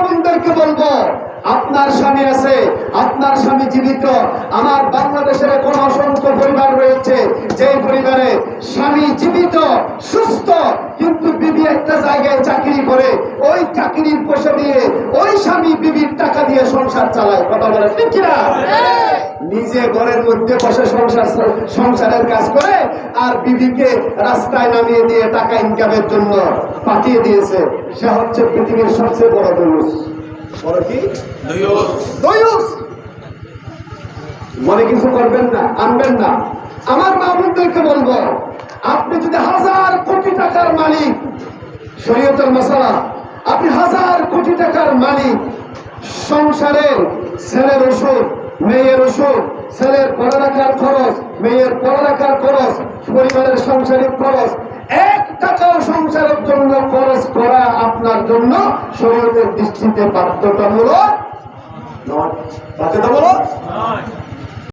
বোনদেরকে বলবো, আপনার স্বামী আছে, আপনার স্বামী জীবিত। আমার বাংলাদেশের এখন অসংখ্য পরিবার রয়েছে, যে পরিবারে স্বামী জীবিত সুস্থ, কিন্তু বিবি একটা জায়গায় চাকরি করে, ওই চাকরির পয়সা দিয়ে ওই স্বামী বিবির টাকা দিয়ে সংসার চালায়। কথা বলে ঠিক কিনা? নিজে ঘরের মধ্যে বসে সংসারের কাজ করে, আর বিবিকে রাস্তায় নামিয়ে দিয়ে টাকা ইনকামের জন্য পাঠিয়ে দিয়েছে। সে হচ্ছে পৃথিবীর সবচেয়ে বড় দোষ। বড় কি? দয়ুস। মনে কিছু করবেন না, আনবেন না। আমার মা বোনদেরকে বলবো, আপনি যদি 1000 কোটি টাকার মালিক, শরীয়তের মাসালা, আপনি 1000 কোটি টাকার মালিক, সংসারের ছেলের ওষুধ, মেয়ের ওষুধ, ছেলের পড়ালেখার খরচ, মেয়ের পড়ালেখার খরচ, পরিবারের সাংসারিক খরচ, 1 টাকাও সংসারের জন্য খরচ করা আপনার জন্য শরীয়তের দৃষ্টিতে বাধ্যতামূলক নয়। বাধ্যতামূলক